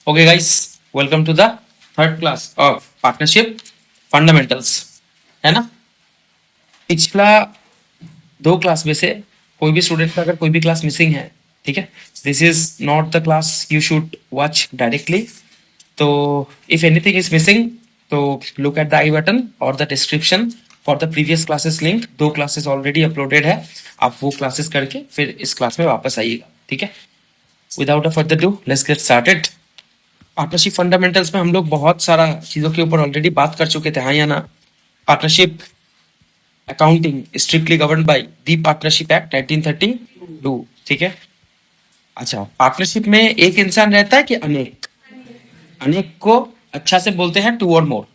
Okay, guys, welcome to the third class of partnership fundamentals. है ना? पिछला दो क्लास में से कोई भी स्टूडेंट का अगर कोई भी क्लास मिसिंग है, ठीक है, this is not the class you should watch directly. तो इफ एनीथिंग इज मिसिंग तो look at the i button और the description for the previous classes link. दो क्लासेस ऑलरेडी अपलोडेड है, आप वो क्लासेस करके फिर इस क्लास में वापस आइएगा. ठीक है, without a further do let's get started. Partnership fundamentals में हम लोग बहुत सारा चीजों के ऊपर ऑलरेडी बात कर चुके थे, हाँ या ना. Partnership accounting strictly govern by the partnership act 1932. ठीक है. अच्छा, पार्टनरशिप में एक इंसान रहता है कि अनेक? अनेक को अच्छा से बोलते हैं टू और मोर.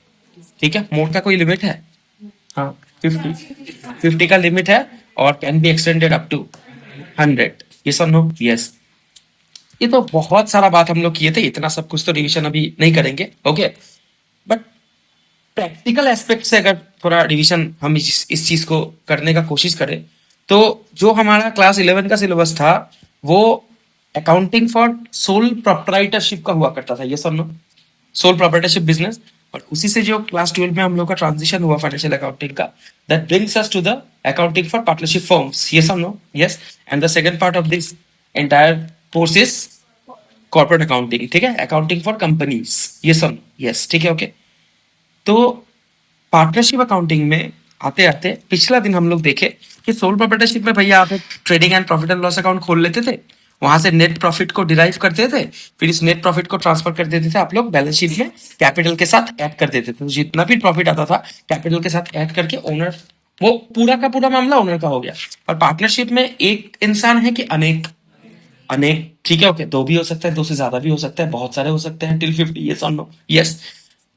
ठीक है, मोर का कोई लिमिट है? हाँ, 50 का लिमिट है और can be extended up to 100. Yes और नो? यस. ये तो बहुत सारा बात हम लोग किए थे, इतना सब कुछ तो रिवीजन अभी नहीं करेंगे. ओके, बट प्रैक्टिकल एस्पेक्ट से अगर थोड़ा रिवीजन हम इस चीज को करने का कोशिश करें तो जो हमारा क्लास 11 का सिलेबस था वो अकाउंटिंग फॉर सोल प्रोप्राइटरशिप का हुआ करता था. ये सब नो, सोल प्रोप्राइटरशिप बिजनेस. और उसी से जो क्लास 12 में हम लोग का ट्रांजिशन हुआ फाइनेंशियल अकाउंटिंग का, that brings us to the accounting for partnership firms. ये सब no. Yes. And the second part of this entire course is corporate accounting. ठीक है, अकाउंटिंग फॉर कंपनीज. ये सब. यस, ठीक है. ओके, तो पार्टनरशिप अकाउंटिंग में आते आते पिछला दिन हम लोग देखे कि सोल प्रोप्राइटरशिप में भैया आप एक trading and profit and loss account खोल लेते थे, वहां से नेट प्रॉफिट को डिराइव करते थे, फिर इस नेट प्रॉफिट को ट्रांसफर कर देते थे आप लोग बैलेंस शीट में, कैपिटल के साथ ऐड कर देते थे. तो जितना भी प्रॉफिट आता था कैपिटल के साथ ऐड करके ओनर, वो पूरा का पूरा मामला ओनर का हो गया. और पार्टनरशिप में एक इंसान है कि अनेक? अनेक. ठीक है. ओके, दो भी हो सकता है, दो से ज्यादा भी हो सकता है, बहुत सारे हो सकते हैं, टिल 50. यस और नो? यस.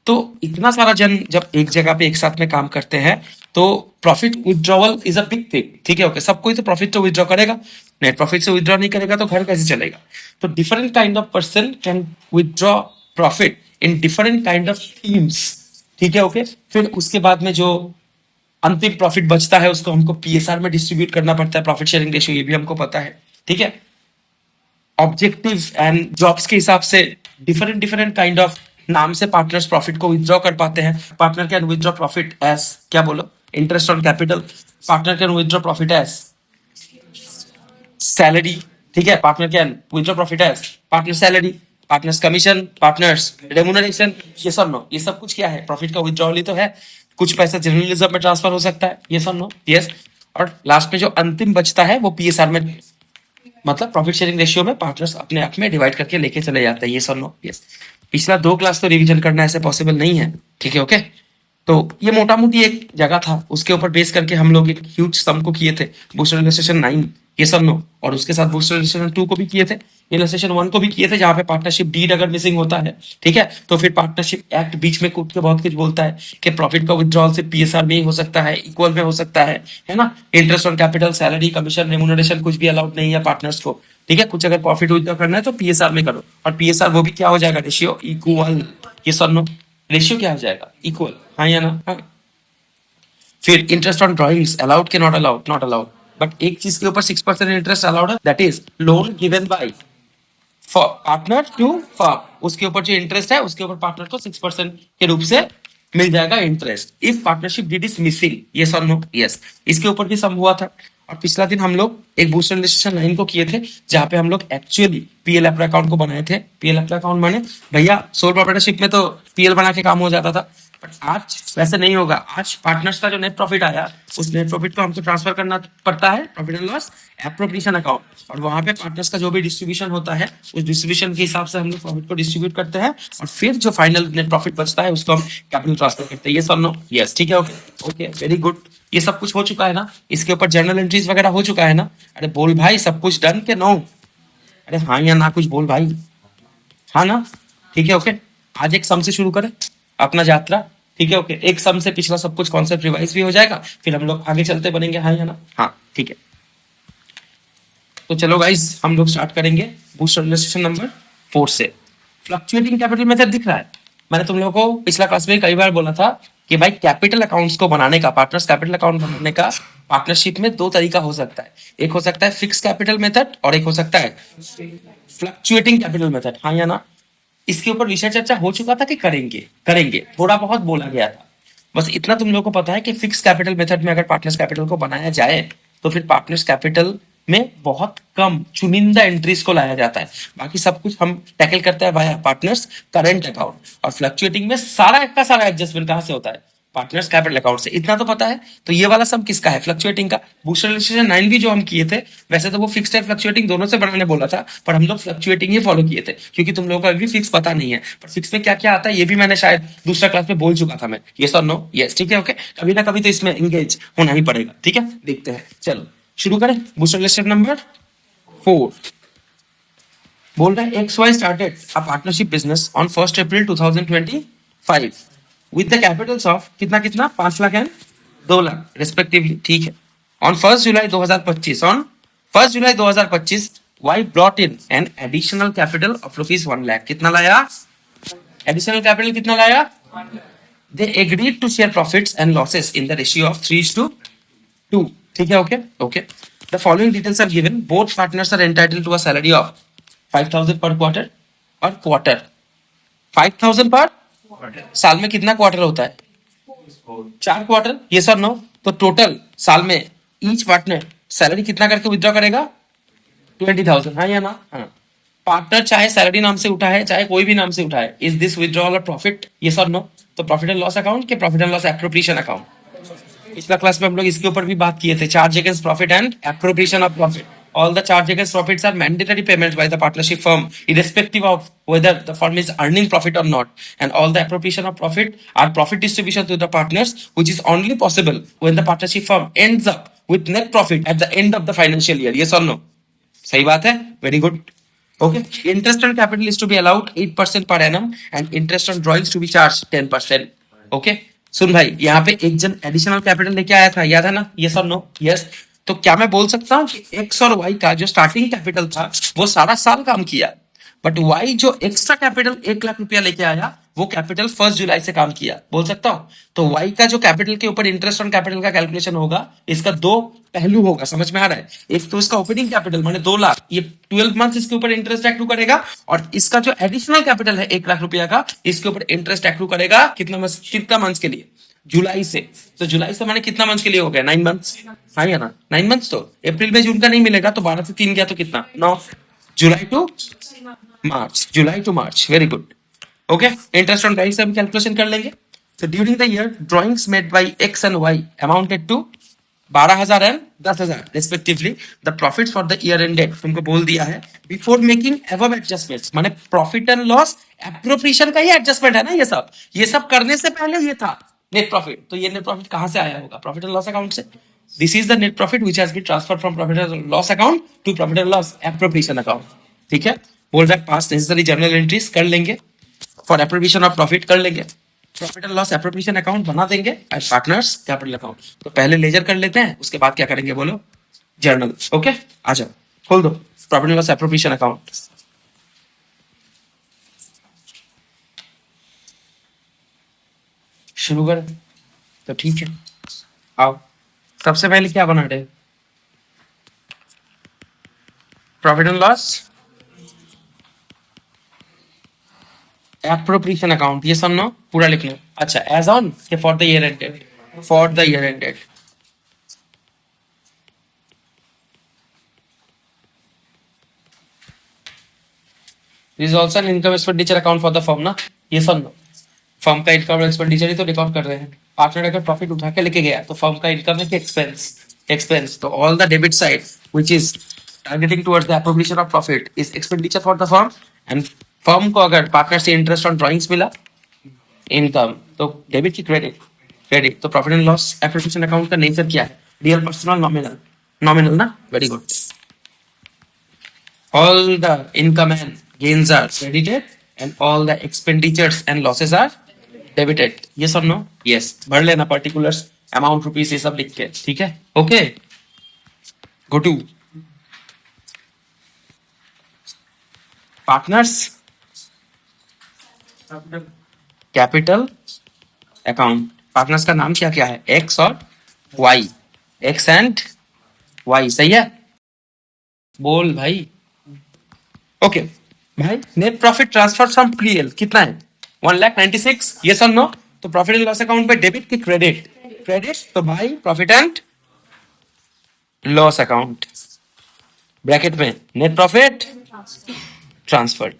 तो इतना सारा जन जब एक जगह पे एक साथ में काम करते हैं तो profit withdrawal is a big thing. ठीक है. ओके, सब कोई तो प्रॉफिट तो विड्रॉ करेगा, नेट प्रॉफिट से विड्रॉ नहीं करेगा तो घर कैसे चलेगा? तो different kind of person can withdraw profit in different kind of themes. ठीक है. ओके, फिर उसके बाद में जो अंतिम प्रॉफिट बचता है उसको हमको पीएसआर में डिस्ट्रीब्यूट करना पड़ता है, प्रॉफिट शेयरिंग रेशियो, ये भी हमको पता है. ठीक है. ऑब्जेक्टिव एंड जॉब्स के हिसाब से डिफरेंट डिफरेंट काइंड ऑफ नाम से पार्टनर्स प्रॉफिट को विथड्रॉ कर पाते हैं. Partner can withdraw profit as, क्या बोलो, interest on capital. Partner can withdraw profit as salary. ठीक है, partner can withdraw profit as partner salary, partners commission, partners remuneration. ये सब नो, ये सब कुछ क्या है? प्रॉफिट का विथड्रॉल ही तो है. कुछ पैसा जनरल रिजर्व में ट्रांसफर हो सकता है. ये सब नो. यस. और लास्ट में जो अंतिम बचता है वो पीएसआर में, मतलब प्रॉफिट शेयरिंग रेशियो में पार्टनर्स अपने आप में डिवाइड करके लेके चले जाते हैं. ये सब नो. यस. पिछला दो क्लास तो रिवीजन करना ऐसे पॉसिबल नहीं है. ठीक है. ओके, तो ये मोटा मोटी एक जगह था, उसके ऊपर बेस करके हम लोग एक ह्यूज सम को किए थे, बूस्टर इलस्ट्रेशन 9. ये सब नो. और उसके साथ बूस्टर इलस्ट्रेशन 2 को भी किए थे, इलस्ट्रेशन 1 को भी किए थे, जहां पे पार्टनरशिप डीड अगर मिसिंग होता है, ठीक है, तो फिर पार्टनरशिप एक्ट बीच में कूद के बहुत कुछ बोलता है कि प्रॉफिट का विड्रॉल से पीएसआर में ही हो सकता है, इक्वल में हो सकता है ना. Interest on capital, salary, commission, remuneration कुछ भी अलाउड नहीं है पार्टनर्स को. ठीक है, कुछ अगर प्रॉफिट विड्रॉ करना है तो पीएसआर में करो, और पीएसआर वो भी क्या हो जाएगा? Ratio equal. ये सब नो. रेशियो क्या हो जाएगा? इक्वल. हाँ या ना? हाँ. फिर इंटरेस्ट ऑन ड्रॉइंग्स अलाउड के not allowed? Not allowed. But एक चीज के ऊपर 6% इंटरेस्ट अलाउड है, that is loan given by partner to firm. उसके ऊपर जो इंटरेस्ट है उसके ऊपर पार्टनर को 6% के रूप से मिल जाएगा interest if partnership deed is missing. Yes और नो? यस. इसके ऊपर भी सम हुआ था. और पिछला दिन हम लोग एक बूस्टर रजिस्ट्रेशन 9 को किए थे, जहां पे हम लोग एक्चुअली पीएल अकाउंट को बनाए थे. पीएल अकाउंट माने भैया सोल प्रोप्राइटरशिप में तो पीएल बना के काम हो जाता था, बट आज वैसे नहीं होगा. आज पार्टनर्स का जो नेट प्रॉफिट आया उस नेट प्रॉफिट को हमको ट्रांसफर करना पड़ता है profit and loss appropriation account, और वहां पे पार्टनर्स का जो भी डिस्ट्रीब्यूशन होता है उस डिस्ट्रीब्यूशन के हिसाब से हम लोग प्रॉफिट को डिस्ट्रीब्यूट करते हैं, और फिर जो फाइनल नेट प्रॉफिट बचता है उसको हम कैपिटल ट्रांसफर करते हैं. ये सब नो. यस. ठीक है. ओके. Okay, very good. ये सब कुछ हो चुका है ना? इसके ऊपर जर्नल एंट्रीज वगैरह हो चुका है ना? अरे बोल भाई, सब कुछ डन के नो? अरे हाँ या ना, कुछ बोल भाई. हाँ ना? ठीक है. ओके, आज एक सम से शुरू करें अपना यात्रा. ठीक है. ओके, एक सम से पिछला सब कुछ कॉन्सेप्ट रिवाइज भी हो जाएगा, फिर हम लोग आगे चलते बनेंगे. हाँ या ना? हाँ. ठीक है. तो चलो गाइस, हम लोग स्टार्ट करेंगे बूस्टर इलस्ट्रेशन नंबर 4 से. फ्लक्चुएटिंग कैपिटल मेथड दिख रहा है? मैंने तुम लोगों को पिछला क्लास में कई बार बोला था कि भाई कैपिटल अकाउंट्स को बनाने का, पार्टनर्स कैपिटल अकाउंट बनाने का पार्टनरशिप में दो तरीका हो सकता है. एक हो सकता है फिक्स कैपिटल मेथड और एक हो सकता है फ्लक्चुएटिंग कैपिटल मेथड. हाँ या ना? इसके ऊपर रिसर्च चर्चा हो चुका था कि करेंगे, करेंगे, थोड़ा बहुत बोला गया था। बस इतना तुम लोगों को पता है कि फिक्स कैपिटल मेथड में अगर पार्टनर्स कैपिटल को बनाया जाए तो फिर पार्टनर्स कैपिटल में बहुत कम चुनिंदा एंट्रीज को लाया जाता है, बाकी सब कुछ हम टैकल करते हैं वाया पार्टनर्स करंट अकाउंट, और फ्लक्चुएटिंग में सारा का सारा एडजस्टमेंट कहां से होता है, पार्टनर्स कैपिटल अकाउंट से। इतना तो पता है। तो ये वाला सम किसका है, फ्लक्चुएटिंग का। बूस्टर रजिस्ट्रेशन 9 भी जो हम किए थे, वैसे तो वो फिक्स्ड है फ्लक्चुएटिंग दोनों से बनाने बोला था, पर हम लोग फ्लक्चुएटिंग ही फॉलो किए थे क्योंकि तुम लोगों को अभी फिक्स पता नहीं है। पर फिक्स में क्या क्या आता है ये भी मैंने शायद दूसरा क्लास में बोल चुका था मैं, यस और नो, यस, ठीक है, ओके। कभी ना कभी तो इसमें एंगेज होना ही पड़ेगा, ठीक है। देखते हैं, चलो शुरू करें। बूस्टर रजिस्ट्रेशन नंबर 4 बोल रहा है X Y started a partnership business on 1 April 2025 with the capitals of कितना कितना 5 लाख एंड 2 लाख रेस्पेक्टिवली, ठीक है। On 1 July 2025, on 1 July 2025 Y brought in an additional capital of rupees 1 lakh. कितना लाया एडिशनल कैपिटल, कितना लाया। They agreed to share profits and losses in the ratio of 3:2, ठीक है, okay okay. The following details are given. Both partners are entitled to a salary of 5,000 per quarter or quarter. 5,000 पर साल में कितना quarter होता है, 4 quarter, ये sir no. तो टोटल साल में ईच पार्टनर सैलरी कितना करके विड्रॉ करेगा, 20,000, हाँ या ना, हाँ। पार्टनर चाहे सैलरी नाम से उठाए चाहे कोई भी नाम से उठाए, इज दिस विड्रॉल और प्रॉफिट, ये सर नो। तो प्रॉफिट एंड लॉस अकाउंट के profit and loss appropriation account, पिछला क्लास में हम लोग इसके ऊपर भी बात किए थे, charge against profit and appropriation of profit. All the charge against profits are mandatory payments by the partnership firm, irrespective of whether the firm is earning profit or not. And all the appropriation of profit are profit distribution to the partners, which is only possible when the partnership firm ends up with net profit at the end of the financial year. Yes or no? सही बात है, very good. Okay. Interest on capital is to be allowed 8% per annum, and interest on drawings to be charged 10%. Okay. सुन भाई, यहाँ पे एक जन additional capital लेके आया था, याद है ना, यस और नो, यस। तो क्या मैं बोल सकता हूँ कि एक्स और वाई का जो स्टार्टिंग कैपिटल था वो सारा साल काम किया, बट वाई जो एक्स्ट्रा कैपिटल 1 लाख रुपया लेके आया वो कैपिटल 1 जुलाई से काम किया, बोल सकता हूँ। तो वाई का जो कैपिटल के ऊपर इंटरेस्ट ऑन कैपिटल का कैलकुलेशन होगा, इसका दो पहलू होगा, समझ में आ रहा है। एक तो इसका ओपनिंग कैपिटल माने 2 लाख, ये 12 मंथ इसके ऊपर इंटरेस्ट एक्रू करेगा, और इसका जो एडिशनल कैपिटल है 1 लाख रुपया का, इसके ऊपर इंटरेस्ट एक्रू करेगा कितना मंथ के लिए, जुलाई से। तो जुलाई से माने कितना मंथ के लिए हो गया, 9 मंथ्स, हाँ या ना, 9 मंथ्स। तो अप्रैल में जून का नहीं मिलेगा, तो 12 से 3 गया तो कितना, 9, July to March, July to March, very good, okay. Interest on drawings हम कैलकुलेशन कर लेंगे। तो during the year drawings made by X and Y amounted to 12,000 and 10,000 respectively. The profits for the year ended तुमको बोल दिया है before making above adjustments, माने profit and loss appropriation का ही एडजस्टमेंट है ना, ये सब करने से पहले ये था नेट प्रॉफिट। तो ये नेट प्रॉफिट कहां से आया होगा, प्रॉफिट एंड लॉस अकाउंट से। This is the net profit which has been transferred from profit and loss account to profit and loss appropriation account, ठीक है। बोल रहा है पास्ट नेसेसरी जर्नल एंट्रीज कर लेंगे, फॉर एप्रोप्रिएशन ऑफ प्रॉफिट कर लेंगे, profit and loss appropriation account बना देंगे एज पार्टनर्स कैपिटल अकाउंट। तो पहले लेजर कर लेते हैं, उसके बाद क्या करेंगे बोलो, जर्नल, ओके। आ जाओ, खोल दो profit and loss appropriation account. शुरू कर, तो ठीक है, आओ। सबसे पहले क्या बना रहे, profit and loss appropriation account, ये सुनो पूरा लिखना। अच्छा, एज ऑन के for the year ended, for the year ended, this is also an income expenditure account for the firm ना, ये सुनो। फर्म का इनकम एक्सपेंडिचर ही तो रिकॉर्ड कर रहे हैं। पार्टनर अगर प्रॉफिट उठा के लेके गया तो फर्म का इनकम है कि एक्सपेंस, एक्सपेंस। तो all the debit side which is targeting towards the appropriation of profit is expenditure for the firm. And firm को अगर पार्टनर से इंटरेस्ट ऑन ड्राइंग्स मिला, इनकम, तो डेबिट की क्रेडिट, क्रेडिट। तो profit and loss appropriation account का nature क्या है, रियल पर्सनल नॉमिनल, नॉमिनल ना, very good. All the income and gains are credited and all the expenditures and losses are debited, yes और no, yes. भर लेना particulars, amount, rupees, ये सब लिख के, ठीक है, okay. Go to partners capital account. Partners का नाम क्या क्या है, एक्स और वाई, एक्स एंड वाई, सही है, बोल भाई, ओके। भाई net profit transfer from PL कितना है 1,96,000 यस और नो। तो प्रॉफिट एंड लॉस अकाउंट पे डेबिट की क्रेडिट, क्रेडिट तो भाई profit and loss account bracket में नेट प्रॉफिट ट्रांसफर्ड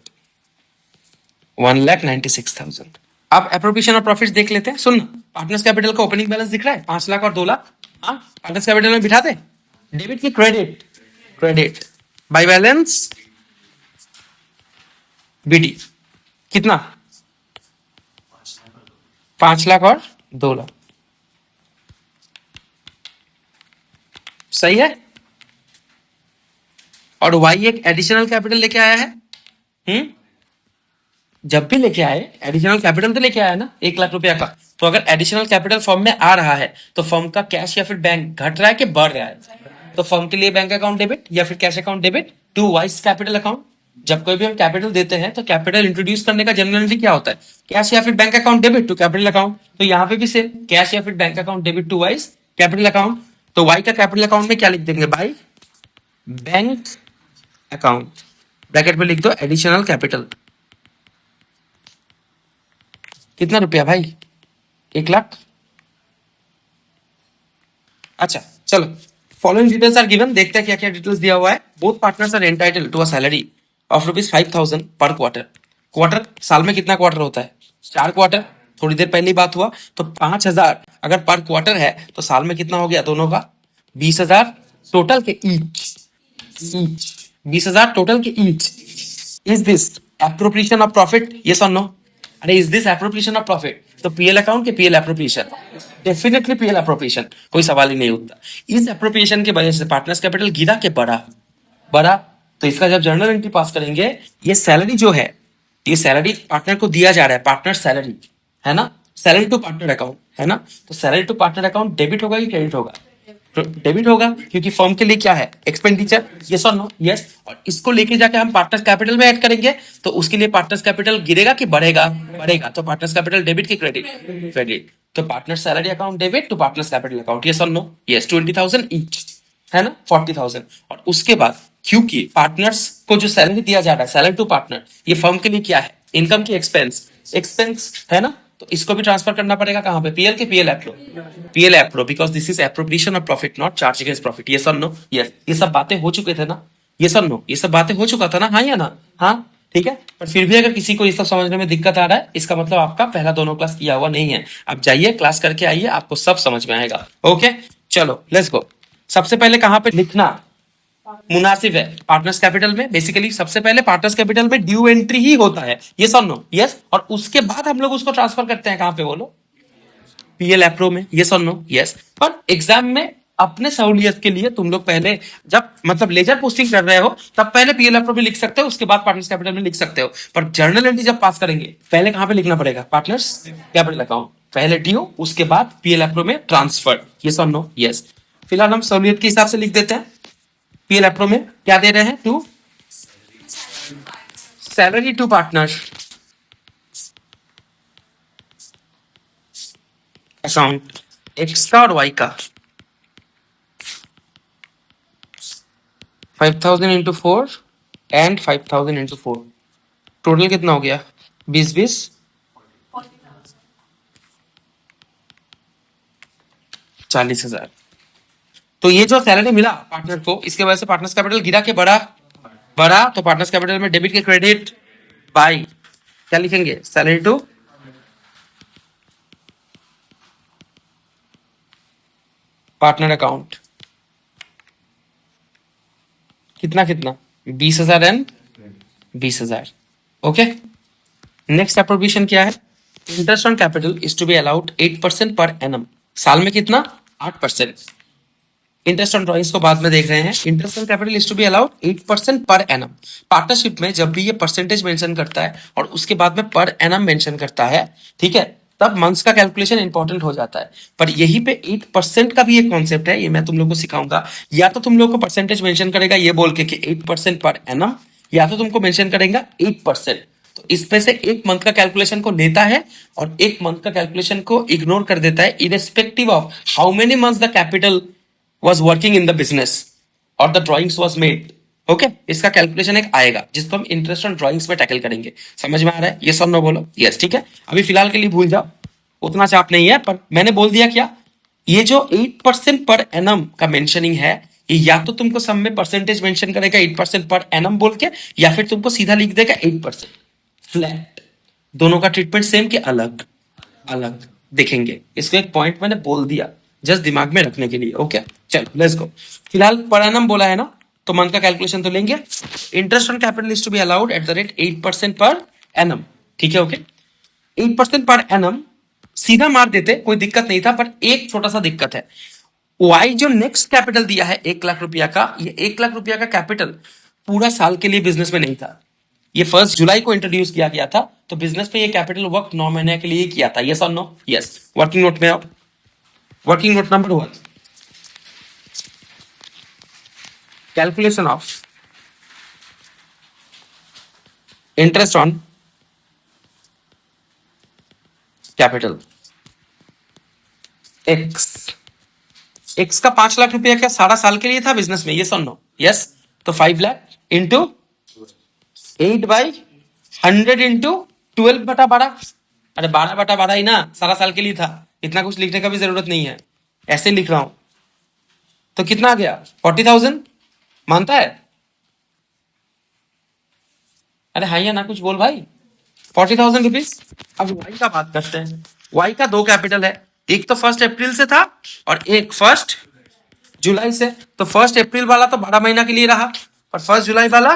1,96,000। अब एप्रोप्रिएशन ऑफ प्रॉफिट देख लेते हैं। सुन, पार्टनर्स कैपिटल का ओपनिंग बैलेंस दिख रहा है 5 लाख और 2 लाख। हाँ, पार्टनर्स कैपिटल में बिठा दे डेबिट की credit, credit by balance BD कितना 5 लाख और 2 लाख। सही है। और वाई एक एडिशनल कैपिटल लेके आया है। जब भी लेके आए एडिशनल कैपिटल तो लेके आया ना 1 लाख रुपया का। तो अगर एडिशनल कैपिटल फर्म में आ रहा है तो फर्म का कैश या फिर बैंक घट रहा है कि बढ़ रहा है। तो फर्म के लिए बैंक अकाउंट डेबिट या फिर cash account debit to Y's capital account. जब कोई भी हम कैपिटल देते हैं तो कैपिटल इंट्रोड्यूस करने का जनरली क्या होता है, कैश या फिर bank account debit to capital account. तो यहाँ पे भी सेम कैश या फिर bank account debit to Y's capital account. तो वाई का कैपिटल अकाउंट में क्या लिख देंगे भाई, बैंक अकाउंट, ब्रैकेट में लिख दो एडिशनल कैपिटल। कितना रुपया भाई 1 लाख। अच्छा चलो, फॉलोइंग डिटेल्स आर गिवन, देखते हैं क्या क्या डिटेल्स दिया हुआ है। Both partners are entitled to a salary of ₹5,000 per quarter. Quarter साल में कितना क्वार्टर होता है, 4 क्वार्टर। थोड़ी देर पहले ही बात हुआ। तो 5,000 अगर पर क्वार्टर है तो साल में कितना हो गया दोनों का 20,000 टोटल के ईच, 20,000 टोटल के each. Is this appropriation of profit yes और नो। अरे is this appropriation of profit, तो पीएल अकाउंट के PL appropriation, definitely PL appropriation, कोई सवाल ही नहीं उठता। इस एप्रोप्रिएशन की वजह से पार्टनर्स कैपिटल गिरा के बढ़ा, बढ़ा। तो इसका जब जर्नल एंट्री पास करेंगे, ये सैलरी जो है, ये सैलरी पार्टनर को दिया जा रहा है, पार्टनर सैलरी है ना, सैलरी टू पार्टनर अकाउंट है ना। तो salary to partner account debit होगा कि क्रेडिट होगा, डेबिट होगा, क्योंकि फर्म के लिए क्या है एक्सपेंडिचर, यस और नो, यस। और इसको लेके जाके हम पार्टनर्स कैपिटल में ऐड करेंगे तो उसके लिए पार्टनर्स कैपिटल गिरेगा कि बढ़ेगा, बढ़ेगा। तो पार्टनर्स कैपिटल डेबिट की क्रेडिट, क्रेडिट। तो partner salary account debit to partners capital account, yes और नो, यस। 20,000 ईच है ना, 40,000। और उसके बाद क्योंकि पार्टनर्स को जो सैलरी दिया जा रहा है, सैलरी टू पार्टनर, ये फर्म के लिए क्या है, इनकम की एक्सपेंस, एक्सपेंस है ना। तो इसको भी ट्रांसफर करना पड़ेगा कहां पे, पीएल के PL appro, PL appro, because this is appropriation of profit not charge against profit, yes और नो, यस। ये सब बातें हो चुके थे ना, यस और नो, ये सब बातें हो चुका था ना, हाँ या ना, हाँ ठीक है। पर फिर भी अगर किसी को ये सब समझने में दिक्कत आ रहा है, इसका मतलब आपका पहला दोनों क्लास किया हुआ नहीं है। आप जाइए क्लास करके आइए, आपको सब समझ में आएगा। ओके चलो लेट्स गो। सबसे पहले कहां पे लिखना मुनासिब है, पार्टनर्स कैपिटल में। बेसिकली सबसे पहले पार्टनर्स कैपिटल में ड्यू एंट्री ही होता है, यस और नो, यस। और उसके बाद हम लोग उसको ट्रांसफर करते हैं कहां पे बोलो, पीएल एप्रो में, यस और नो, यस। पर एग्जाम में अपने सहूलियत के लिए तुम लोग पहले जब मतलब लेजर पोस्टिंग कर रहे हो तब पहले पीएल एप्रो में लिख सकते हो, उसके बाद पार्टनर्स कैपिटल में लिख सकते हो। पर जर्नल एंट्री जब पास करेंगे पहले कहां पे लिखना पड़ेगा, पार्टनर्स कैपिटल अकाउंट, पहले ड्यू उसके बाद पीएल एप्रो में ट्रांसफर, यस और नो, यस। फिलहाल हम सहूलियत के हिसाब से लिख देते हैं। पीएल एप्रो में क्या दे रहे हैं, to salary to partner account, X का और वाई का, 5,000 इंटू 4 एंड 5,000 इंटू 4, टोटल कितना हो गया 20 40,000। तो ये जो सैलरी मिला पार्टनर को, इसके वजह से पार्टनर्स कैपिटल गिरा के बढ़ा, बढ़ा। तो पार्टनर्स कैपिटल में डेबिट के क्रेडिट बाय क्या लिखेंगे, सैलरी टू पार्टनर अकाउंट, कितना कितना 20,000 एंड 20,000। ओके नेक्स्ट एप्रोप्रिएशन क्या है, interest on capital is to be allowed 8% per annum, साल में कितना 8%। इंटरेस्ट ऑन ड्रॉइंग्स को बाद में देख रहे हैं। Interest on capital is to be allowed 8% per annum. Partnership में जब भी ये परसेंटेज मेंशन करता है और उसके बाद में पर एनम मेंशन करता है, ठीक है, तब मंथ्स का कैलकुलेशन इंपॉर्टेंट हो जाता है। पर यहीं पे 8% का भी एक कॉन्सेप्ट है, ये मैं तुम लोग को सिखाऊंगा। या तो तुम लोग को परसेंटेज मेंशन करेगा ये बोल के कि 8% पर एनम, या तो तुमको मेंशन करेगा 8%। तो इसमें से एक मंथ का कैलकुलेशन को लेता है और एक मंथ का कैलकुलेशन को इग्नोर कर देता है, irrespective of how many months the capital was working in the business or the drawings was made. Okay इसका कैलकुलेशन एक आएगा जिसको हम इंटरेस्ट ऑन ड्राइंग्स में टैकल करेंगे। समझ में आ रहा है? ये सब नो बोलो यस। ठीक है अभी फिलहाल के लिए भूल जाओ, उतना चाप नहीं है, पर मैंने बोल दिया क्या, ये जो 8% पर एनम का मेंशनिंग है, ये या तो तुमको सम में परसेंटेज मेंशन करेगा 8% पर एनम बोल के, या फिर तुमको सीधा लिख देगा 8% फ्लैट। दोनों का ट्रीटमेंट सेम कि अलग अलग देखेंगे। इसको एक पॉइंट मैंने बोल दिया जस्ट दिमाग में रखने के लिए। ओके चलो लेट्स गो। फिलहाल पर एनम बोला है ना, तो मंथ का कैलकुलेशन तो लेंगे। Interest on capital is to be allowed at the rate 8% per annum. ठीक है ओके 8% पर एनम सीधा मार देते, कोई दिक्कत नहीं था, पर एक छोटा सा दिक्कत है। वाई जो नेक्स्ट कैपिटल दिया है 1 लाख रुपया का, ये 1 लाख रुपया का कैपिटल पूरा साल के लिए बिजनेस में नहीं था। ये 1 जुलाई को इंट्रोड्यूस किया गया था, तो बिजनेस में ये कैपिटल वर्क 9 महीने के लिए किया था। यस और नो? यस। वर्किंग नोट में आओ। Working note number 1, calculation of interest on capital x का 5 लाख रुपया क्या सारा साल के लिए था बिजनेस में? यस और नो? यस। तो 5 लाख इंटू 8/100 इंटू 12/12। अरे 12/12 ही ना, सारा साल के लिए था, इतना कुछ लिखने का भी जरूरत नहीं है, ऐसे लिख रहा हूं। तो कितना आ गया? 40,000। मानता है? अरे हाँ या ना कुछ बोल भाई। 40,000 रुपीज। अब वाई का बात करते हैं। वाई का 2 कैपिटल है, एक तो 1 अप्रैल से था और एक 1 जुलाई से। तो 1 अप्रैल वाला तो 12 महीना के लिए रहा, और 1 जुलाई वाला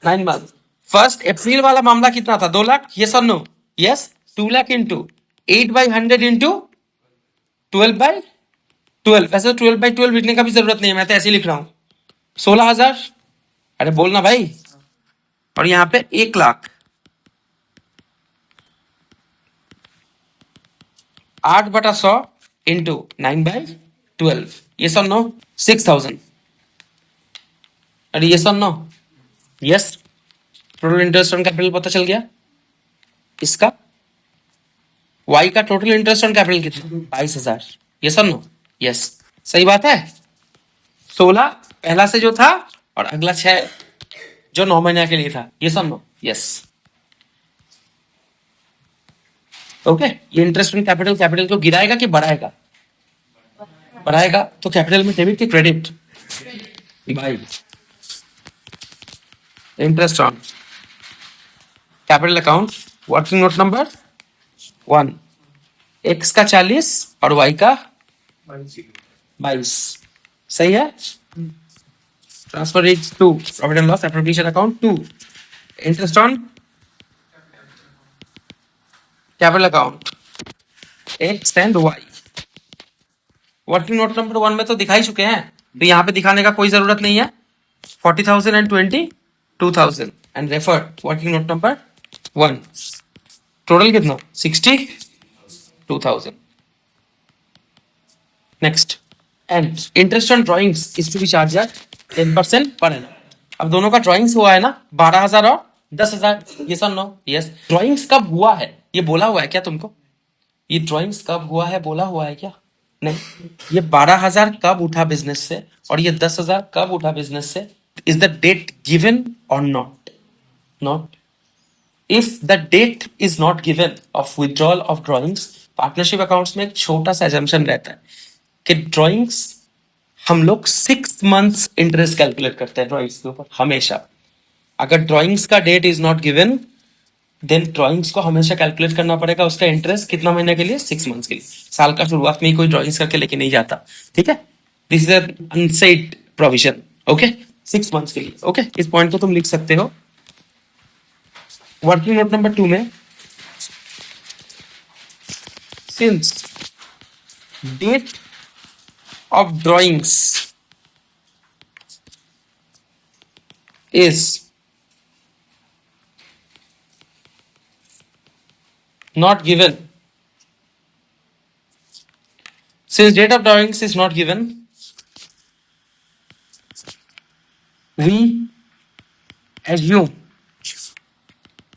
9 मंथ। 1 अप्रैल वाला मामला कितना था? 2 लाख। यस और no? Yes. 2 lakh into 8/100 into 12/12। वैसे तो 12/12 लिखने का भी जरूरत नहीं है, मैं तो ऐसे ही लिख रहा हूं। 16,000। अरे बोलना भाई। और यहां पे 1 लाख 8/100 इंटू 9/12। ये सर नो 6,000। अरे ये sir no? Yes. Total interest on capital पता चल गया इसका। वाई का टोटल इंटरेस्ट ऑन कैपिटल कितना? 22,000। ये सर नो? यस। सही बात है। 16 पहला से जो था, और अगला 6 जो 9 महीने के लिए था। ये सर नो? यस। ओके ये इंटरेस्ट ऑन कैपिटल कैपिटल को गिराएगा कि बढ़ाएगा? बढ़ाएगा। तो कैपिटल में डेबिट की क्रेडिट? भाई interest on capital account working note number 1, X का 40 और वाई का 22। सही है। Transfer is to profit and loss appropriation account 2, interest on capital account X and Y. Working note number 1 में तो दिखा ही चुके हैं, तो यहाँ पे दिखाने का कोई जरूरत नहीं है। 40,000 and 22,000 and refer working note number 1। Total कितना? 62,000। Next and interest on drawings is to be charge at 10% per annum. अब दोनों का ड्राइंग्स हुआ है ना 12,000 और 10,000। ये सर नो? यस। ड्राइंग्स कब हुआ है ये बोला हुआ है क्या तुमको? ये ड्राइंग्स कब हुआ है बोला हुआ है क्या? नहीं। ये 12,000 कब उठा बिजनेस से और ये 10,000 कब उठा बिजनेस से? इज द डेट गिवन और not? Not. If the date is not given of withdrawal of drawings, partnership accounts में एक छोटा सा एजम्पशन रहता है कि ड्राइंग्स हम लोग 6 मंथ्स इंटरेस्ट कैलकुलेट करते हैं ड्राइंग्स के ऊपर हमेशा। अगर ड्राइंग्स का date is not given, then drawings को हमेशा कैलकुलेट करना पड़ेगा उसका इंटरेस्ट कितना महीने के लिए? 6 मंथ्स के लिए। साल का शुरुआत में ही कोई ड्राइंग्स करके लेके नहीं जाता। ठीक है this is unsaid provision. Okay 6 months के लिए। ओके इस पॉइंट को तुम लिख सकते हो। वर्किंग नोट नंबर 2 में since date of drawings is not given, since date of drawings is not given, we assume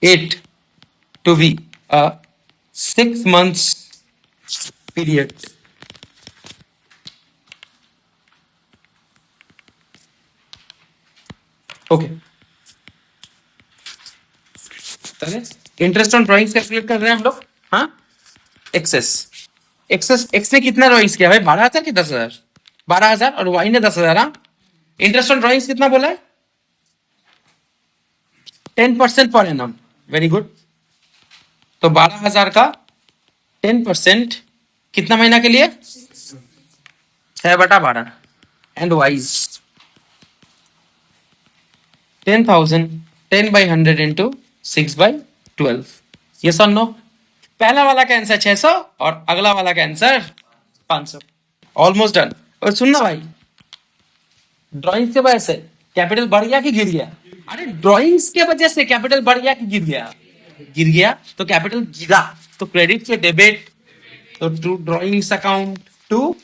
it to be a 6 months period. Okay, interest on drawings calculate कर रहे हैं हम लोग। हाँ, एक्सेस एक्स ने कितना drawings किया भाई, 12,000 कि 10,000? 12,000 और वाई ने 10,000। हाँ, इंटरेस्ट ऑन ड्रॉइंग्स कितना बोला है? 10% पर एनम। Very good. तो 12,000 का 10% कितना महीना के लिए? 6/12। And wise 10,000 10/100 into 6/12। यस और नो? पहला वाला का आंसर 600 और अगला वाला का आंसर 500। Almost done. और सुनना भाई, ड्राइंग्स के वजह से कैपिटल बढ़ गया कि गिर गया? अरे ड्राइंग्स के वजह से कैपिटल बढ़ गया कि गिर गया? गिर गया। तो कैपिटल गिरा, तो क्रेडिट से डेबिट, तो to drawings account, to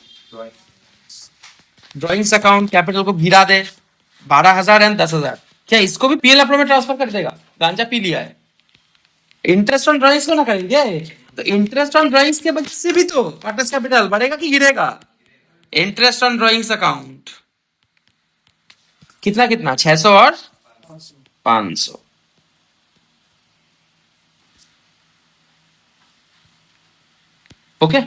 drawings account capital को गिरा दे। 12,000 एंड 10,000, क्या इसको भी पीएल अप्रो में ट्रांसफर कर देगा? गांजा पी लिया है। इंटरेस्ट ऑन ड्राइंग्स को ना करेंगे, तो इंटरेस्ट ऑन ड्राइंग्स के वजह से भी तो पार्टनर्स कैपिटल बढ़ेगा कि गिरेगा? इंटरेस्ट ऑन ड्राइंग्स अकाउंट कितना कितना, 600 और 500। ओके,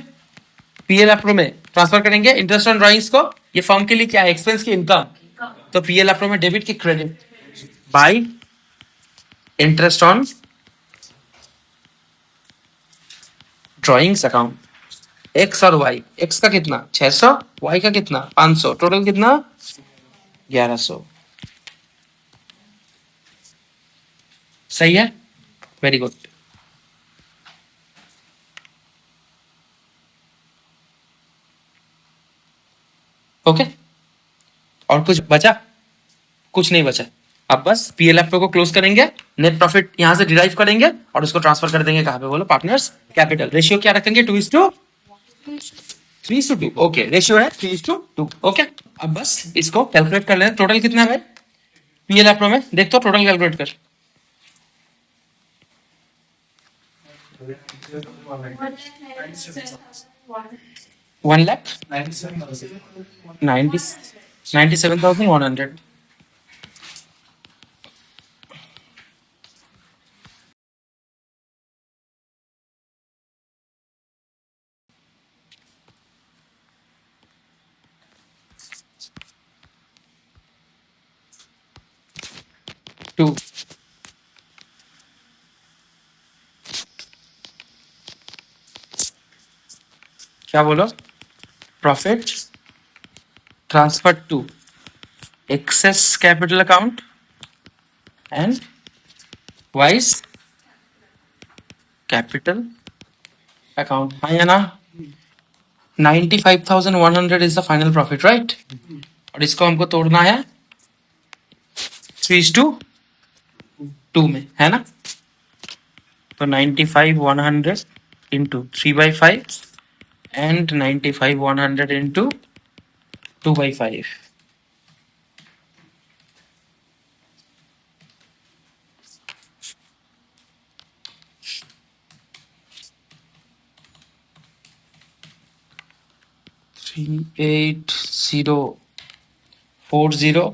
पीएल अप्रो में ट्रांसफर करेंगे इंटरेस्ट ऑन ड्राइंग्स को। ये फर्म के लिए क्या है? एक्सपेंस की इनकम। तो पीएल अप्रो में डेबिट की credit by interest on drawings account. X और वाई, एक्स का कितना 600, वाई का कितना 500, टोटल कितना 1100। सही है, वेरी गुड। ओके, और कुछ बचा? कुछ नहीं बचा। अब बस पीएल एफ को क्लोज करेंगे, नेट प्रॉफिट यहां से डिराइव करेंगे और उसको ट्रांसफर कर देंगे कहां पे बोलो? Partners capital. रेशियो क्या रखेंगे? 2:3:2। ओके, रेशियो है 3:2। ओके, अब बस इसको कैलकुलेट कर लें। टोटल कितना है भाई पीएल एफ में? देख तो टोटल कैलकुलेट कर। 1,97,100। टू क्या बोलो? Profit transfer to X's capital account and Y's capital account. हाँ या ना? 95,100 is the final profit, right? और इसको हमको तोड़ना है 3:2 में, है ना? तो 95,100 into 3/5 and 95,100 into 2/5। Three 8,040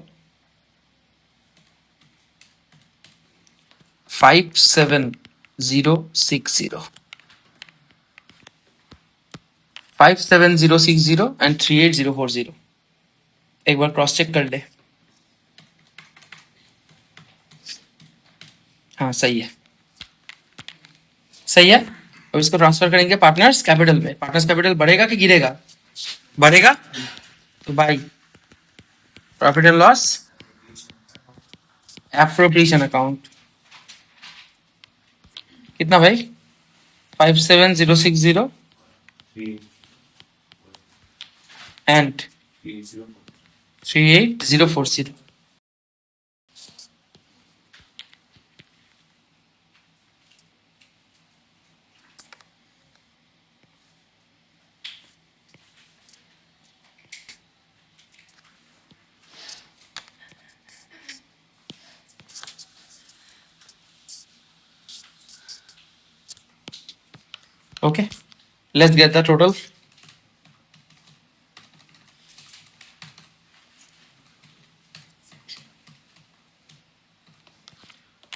5,7,060 5,7,060 and 3,8,040। एक बार क्रॉस चेक कर ले। हाँ सही है, सही है। अब इसको ट्रांसफर करेंगे पार्टनर्स कैपिटल में। पार्टनर्स कैपिटल बढ़ेगा कि गिरेगा? बढ़ेगा। तो by profit and loss appropriation account कितना भाई? 5,7,060 and 3,8,040। Okay, let's get the total.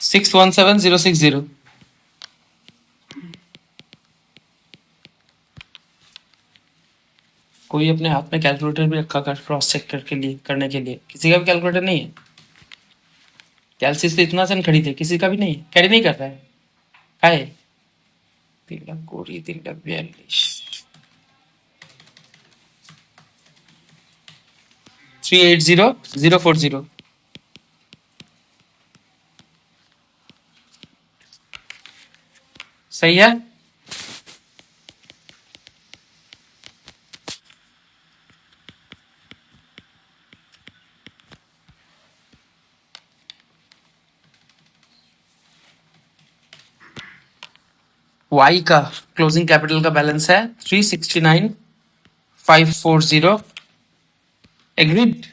617060। कोई अपने हाथ में कैलकुलेटर भी रखा कर क्रॉस चेक करके लिए करने के लिए? किसी का भी कैलकुलेटर नहीं है? कैलसिस तो इतना सन खड़ी थे, किसी का भी नहीं, कैरी नहीं कर रहा है। का है 3,20,000, 3,42,000, 380,040। सही है। वाई का क्लोजिंग कैपिटल का बैलेंस है 369,540। Agreed.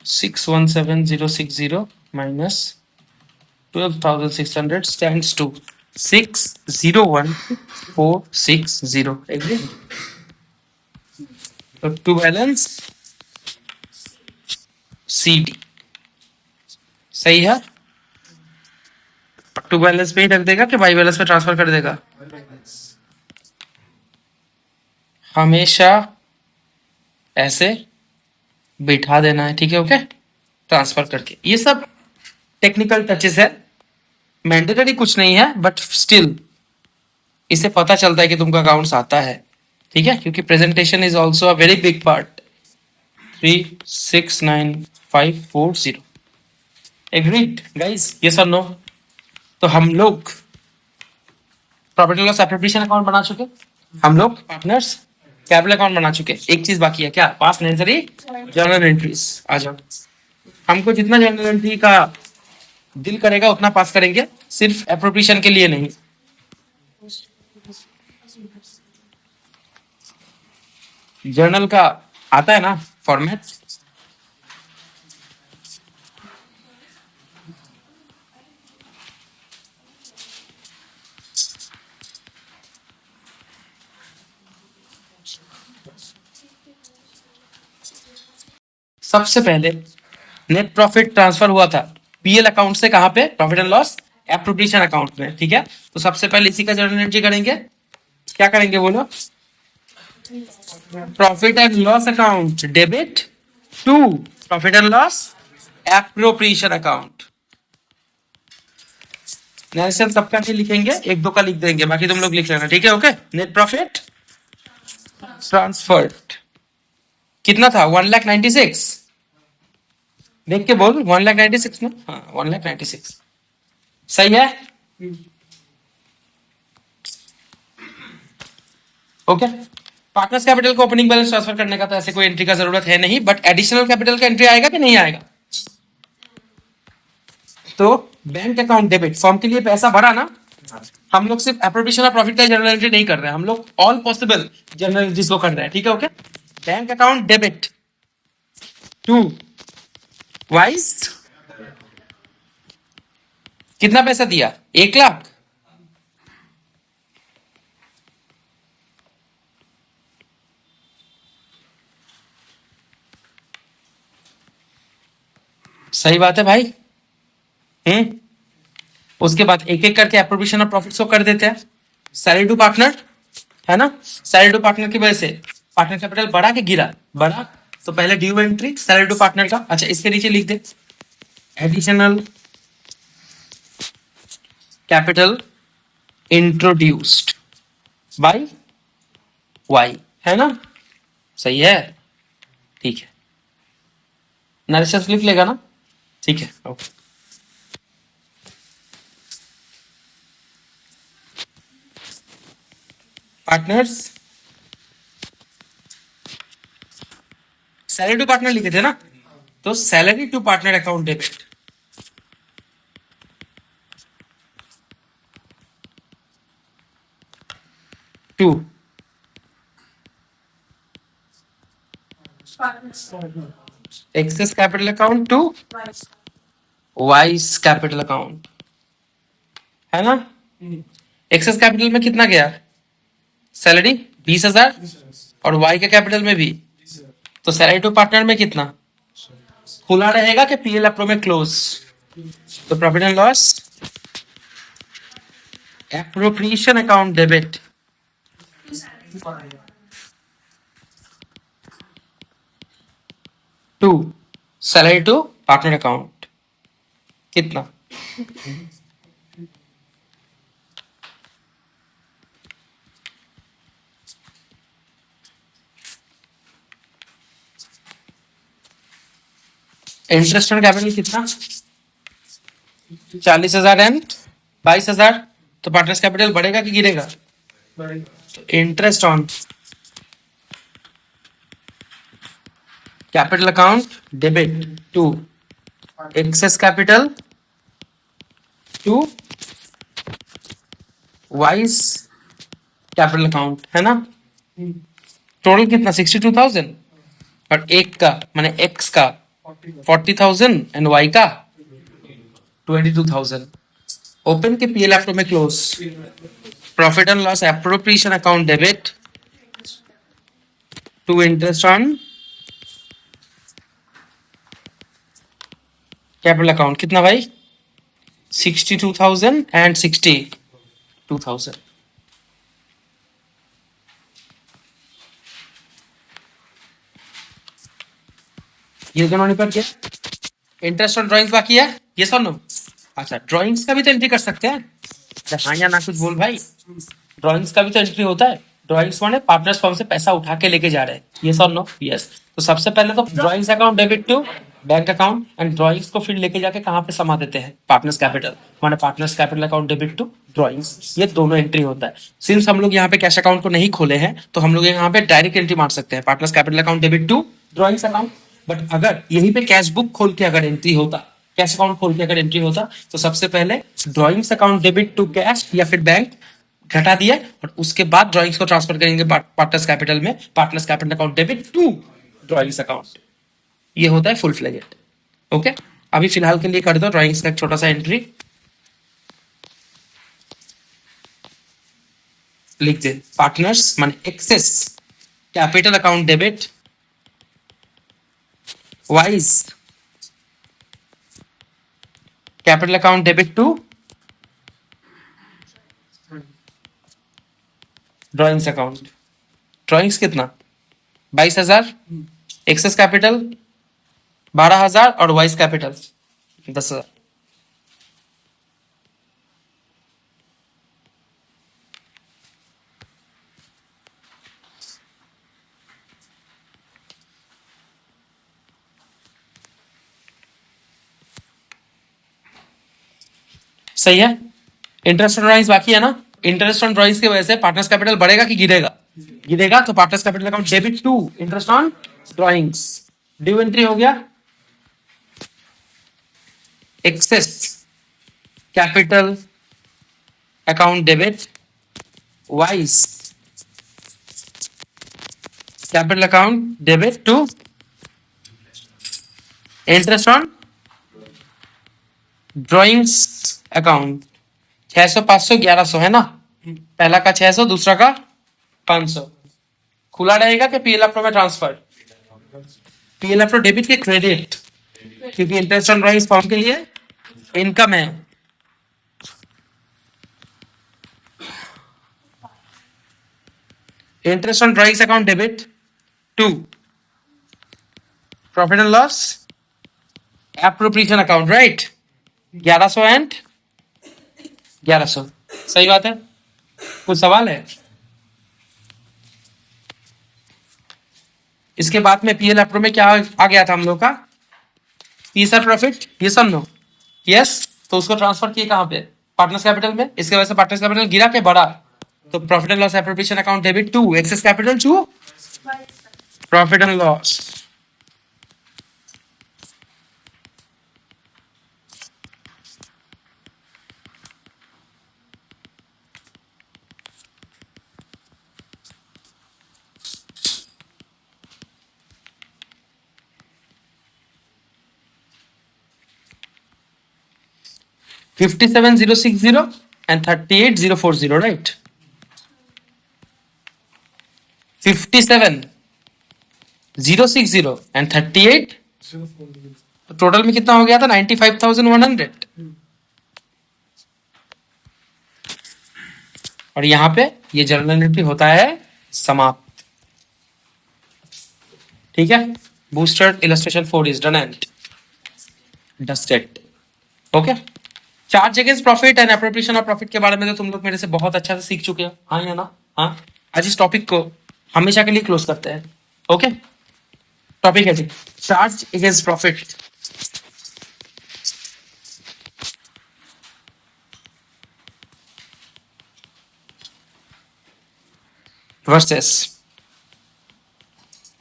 617060 minus 12,600 stands to 601,460। Agreed. तो टू बैलेंस सी डी। सही है। टू बैलेंस पे ही रख देगा कि वाई बैलेंस पे ट्रांसफर कर देगा? हमेशा ऐसे बिठा देना है, ठीक है। ओके, ट्रांसफर करके। ये सब टेक्निकल टचेस है, मैंडेटरी कुछ नहीं है, बट स्टिल इससे पता चलता है कि तुमका अकाउंट्स आता है, ठीक है, क्योंकि presentation is also a very big part. 369,540। Agreed guys, yes और नो? तो हम लोग profit and loss appropriation account बना चुके, हम लोग पार्टनर्स कैपिटल अकाउंट बना चुके। एक चीज बाकी है, क्या? Pass necessary journal entries. आ जाओ, हमको जितना जर्नल एंट्री का दिल करेगा उतना पास करेंगे, सिर्फ एप्रोप्रिएशन के लिए नहीं। जर्नल का आता है ना फॉर्मेट? सबसे पहले नेट प्रॉफिट ट्रांसफर हुआ था पीएल अकाउंट से, कहां पे? Profit and loss appropriation account में, ठीक है। तो सबसे पहले इसी का जर्नल एंट्री करेंगे। क्या करेंगे बोलो? Profit and loss account debit to profit and loss appropriation account. National सबका नहीं लिखेंगे, एक दो का लिख देंगे, बाकी तुम लोग लिख लेना, ठीक है। ओके, नेट प्रॉफिट ट्रांसफर्ड कितना था? 1,96,000। देख के बोल, 1,96,000 ना? हाँ, 1,96,000। सही है। ओके, पार्टनर्स कैपिटल को ओपनिंग बैलेंस ट्रांसफर करने का तो ऐसे कोई एंट्री का जरूरत है नहीं, बट एडिशनल कैपिटल का एंट्री आएगा कि नहीं आएगा? तो बैंक अकाउंट डेबिट, फॉर्म के लिए पैसा भरा ना, हम लोग सिर्फ एप्रोप्रिएशन और प्रॉफिट का जर्नल एंट्री नहीं कर रहे हैं, हम लोग ऑल पॉसिबल जर्नल एंट्रीज को कर रहे हैं, ठीक है। Okay, bank account debit to Y's कितना पैसा दिया? 1,00,000। सही बात है भाई। उसके बाद एक एक करके एप्रोप्रिएशन और प्रॉफिट्स को कर देते हैं। सैलरी टू पार्टनर है ना, सैलरी टू पार्टनर की वजह से पार्टनर कैपिटल बढ़ा के गिरा? बढ़ा। तो पहले due entry salary to partner का। अच्छा, इसके नीचे लिख दे additional capital introduced by Y, है ना? सही है, ठीक है। नरेशन लिख लेगा ना? ठीक है, okay. Partners salary to partner लिखे थे ना, तो salary to partner account debit to X's capital account to Y's capital account, है ना। एक्सेस कैपिटल में कितना गया? सैलरी 20,000 और वाई के कैपिटल में भी, तो सैलरी टू पार्टनर में कितना खुला रहेगा कि पीएल अप्रो में क्लोज? तो profit and loss appropriation account debit, to salary to partner account, कितना? इंटरेस्ट ऑन कैपिटल कितना? 40,000 एंड 22,000। तो पार्टनर्स कैपिटल बढ़ेगा कि गिरेगा? Interest on capital account debit to X's capital to Y's capital account, है ना? टोटल कितना? 62,000 और एक का माने एक्स का 40,000 एंड वाई का 22,000। ओपन के पीएल एफ में close. Profit and loss appropriation account debit to interest on capital account, कितना भाई? 62,000 एंड 62,000। ये दोनों निपट गया। इंटरेस्ट ऑन ड्राइंग्स बाकी है, ये सर नो। अच्छा, ड्राइंग्स का भी तो एंट्री कर सकते हैं। हाँ या ना कुछ बोल भाई। ड्राइंग्स का भी तो एंट्री होता है। ड्राइंग्स माने पार्टनर्स फर्म से पैसा उठा के लेके जा रहे हैं, ये सर नो। यस, तो सबसे पहले तो drawings account debit to bank account and drawings को फिर लेके जाके कहाँ पे समा देते हैं? पार्टनर्स कैपिटल, माने partners capital account debit to drawings, ये दोनों एंट्री होता है। सिंस हम लोग यहाँ पे कैश अकाउंट को नहीं खोले हैं तो हम लोग यहाँ पे डायरेक्ट एंट्री मार सकते हैं, partners capital account debit to drawings account. But अगर यहीं पे कैश बुक खोल के अगर एंट्री होता, कैश अकाउंट खोल के अगर एंट्री होता, तो सबसे पहले drawings account debit to cash या फिर बैंक घटा दिए और उसके बाद ड्राइंग्स को ट्रांसफर करेंगे पार्टनर्स कैपिटल में, partners capital account debit to drawings account. ये होता है फुल फ्लेजेड। ओके, अभी फिलहाल के लिए कर दो ड्राइंग्स का एक छोटा सा एंट्री लिख दे। पार्टनर्स माने X's capital account debit Y's capital account debit to drawings account. Drawings कितना? 22,000, एक्सेस कैपिटल 12,000 और वाइस कैपिटल 10,000। सही है। इंटरेस्ट ऑन ड्राइंग्स बाकी है ना? इंटरेस्ट ऑन ड्राइंग्स की वजह से पार्टनर्स कैपिटल बढ़ेगा कि गिरेगा? गिरेगा। तो partners capital account debit to interest on drawings, due entry हो गया। X's capital account debit Y's capital account debit to interest on drawings account. 600, 500, 1100 है ना? पहला का 600, दूसरा का 500। खुला रहेगा कि पीएलएफ में ट्रांसफर? पीएलएफ डेबिट के क्रेडिट, क्योंकि इंटरेस्ट ऑन ड्राइंग्स फॉर्म के लिए इनकम है। Interest on drawings account debit to profit and loss appropriation account, right? 1100 and 1100, सही बात है। कुछ सवाल है? इसके बाद में पीएल एप्रो में क्या आ गया था हम लोग का? तीसरा प्रॉफिट, ये सब नो। यस, तो उसको ट्रांसफर किए कहां पे? पार्टनर्स कैपिटल में। इसके वजह से पार्टनर्स कैपिटल गिरा के बढ़ा। तो profit and loss appropriation account debit to X's capital to profit and loss. $57,060 and $38,040, right? 57,060 and 38, total में कितना हो गया था? 95,100। और यहाँ पे ये जर्नल एंट्री होता है समाप्त। ठीक है, booster illustration 4 is done and dusted. Okay, charge against profit and appropriation of profit के बारे में तो तुम लोग मेरे से बहुत अच्छा से सीख चुके हो, हाँ या ना? हाँ, आज इस टॉपिक को हमेशा के लिए क्लोज करते हैं। ओके, टॉपिक है जी charge against profit. Versus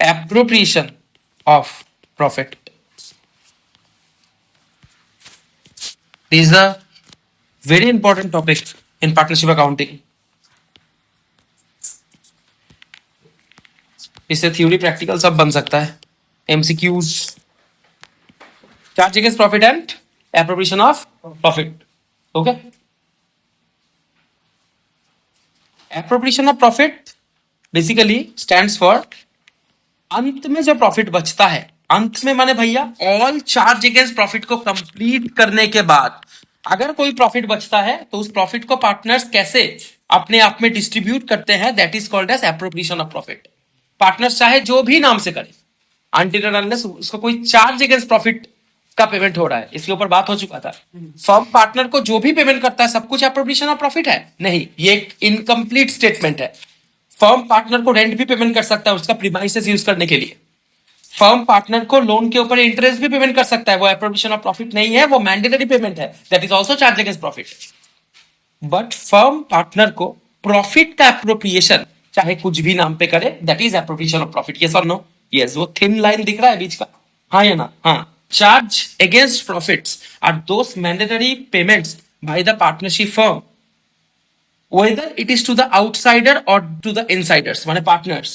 appropriation of profit. This is a very important topic in partnership accounting. इससे थ्योरी प्रैक्टिकल सब बन सकता है। MCQs, charge against profit and appropriation of profit. Okay, appropriation of profit basically stands for अंत में जो profit बचता है, अंत में माने भैया ऑल चार्ज अगेंस्ट प्रॉफिट को कंप्लीट करने के बाद अगर कोई प्रॉफिट बचता है तो उस प्रॉफिट को पार्टनर्स कैसे अपने आप में डिस्ट्रीब्यूट करते हैं, that is called as appropriation of profit. Partners चाहे जो भी नाम से करे, अनटिल अनलेस उसको कोई चार्ज अगेंस्ट प्रॉफिट का पेमेंट हो रहा है, इसके ऊपर बात हो चुका था। फर्म पार्टनर को जो भी पेमेंट करता है सब कुछ एप्रोप्रिएशन ऑफ प्रॉफिट है? नहीं, ये एक इनकम्प्लीट स्टेटमेंट है। फर्म पार्टनर को रेंट भी पेमेंट कर सकता है उसका प्रीमाइसेस यूज करने के लिए। फर्म पार्टनर को लोन के ऊपर इंटरेस्ट भी पेमेंट कर सकता है, वो एप्रोप्रिएशन ऑफ प्रॉफिट नहीं है, वो मैंडेटरी पेमेंट है, that is also charge against profit. But firm partner को प्रॉफिट का एप्रोप्रिएशन चाहे कुछ भी नाम पे करे, that is appropriation of profit. Yes और नो? यस, वो थिन लाइन दिख रहा है बीच का, हाँ या ना? हाँ, charge against profits are those mandatory payments by the partnership firm whether it is to the outsider or to the insiders माने partners,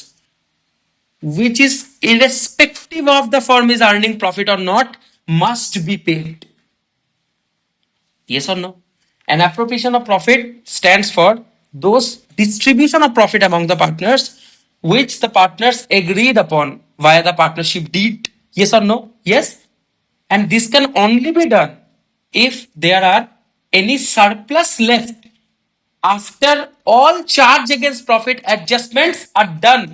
which is irrespective of the firm is earning profit or not, must be paid. Yes or no? An appropriation of profit stands for those distribution of profit among the partners which the partners agreed upon via the partnership deed. Yes or no? Yes. And this can only be done if there are any surplus left after all charge against profit adjustments are done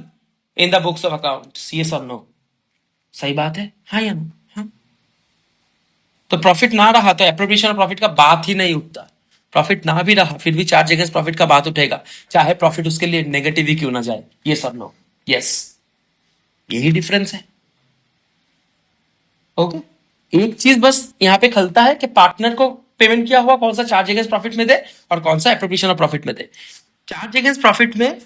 in the books of accounts. Yes or no? सही बात है, हाँ या ना? हाँ, तो profit ना रहा तो एप्रोप्रिएशन ऑफ प्रॉफिट का बात ही नहीं उठता। प्रॉफिट ना भी रहा फिर भी चार्ज अगेंस्ट प्रॉफिट का बात उठेगा, चाहे प्रॉफिट उसके लिए नेगेटिव ही क्यों ना जाए। यस और नो? यस, यही डिफरेंस है। ओके, एक चीज बस यहाँ पे खलता है कि पार्टनर को पेमेंट किया हुआ कौन सा चार्ज अगेंस्ट प्रॉफिट में दे और कौन सा एप्रोप्रिएशन ऑफ प्रॉफिट में दे। चार्ज अगेंस्ट प्रॉफिट में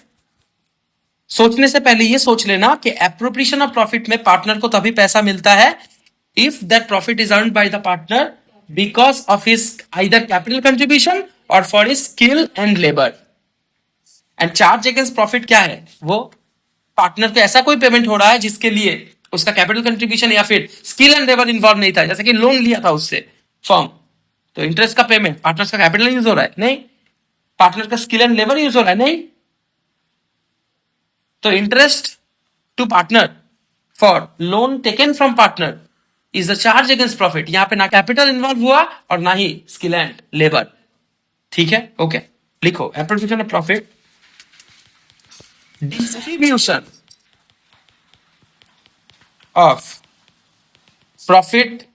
सोचने से पहले ये सोच लेना कि एप्रोप्रिएशन ऑफ प्रॉफिट में पार्टनर को तभी पैसा मिलता है if that profit is earned by the partner because of his either capital contribution और for his skill and labour. And charge against profit क्या है? वो पार्टनर को ऐसा कोई पेमेंट हो रहा है जिसके लिए उसका कैपिटल कंट्रीब्यूशन या फिर स्किल एंड लेबर इन्वॉल्व नहीं था, जैसे कि लोन लिया था उससे फर्म, तो इंटरेस्ट का पेमेंट पार्टनर का कैपिटल यूज हो रहा है? नहीं। पार्टनर का स्किल एंड लेबर यूज हो रहा है? नहीं। तो interest to partner for loan taken from partner is the charge against profit. यहां पे ना कैपिटल इन्वॉल्व हुआ और ना ही स्किल एंड लेबर। ठीक है, ओके, लिखो appropriation of profit, distribution of profit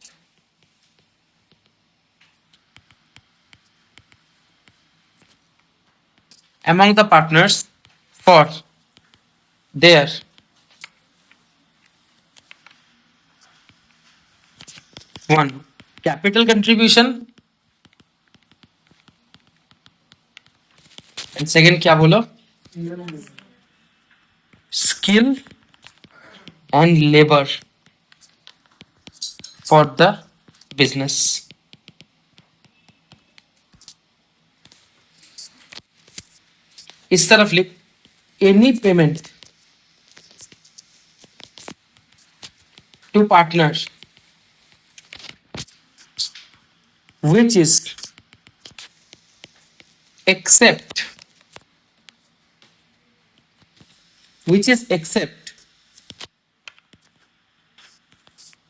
among the partners for their one capital contribution and second क्या बोलो? skill and labor for the business. इस तरफ लिख any payment to partners which is except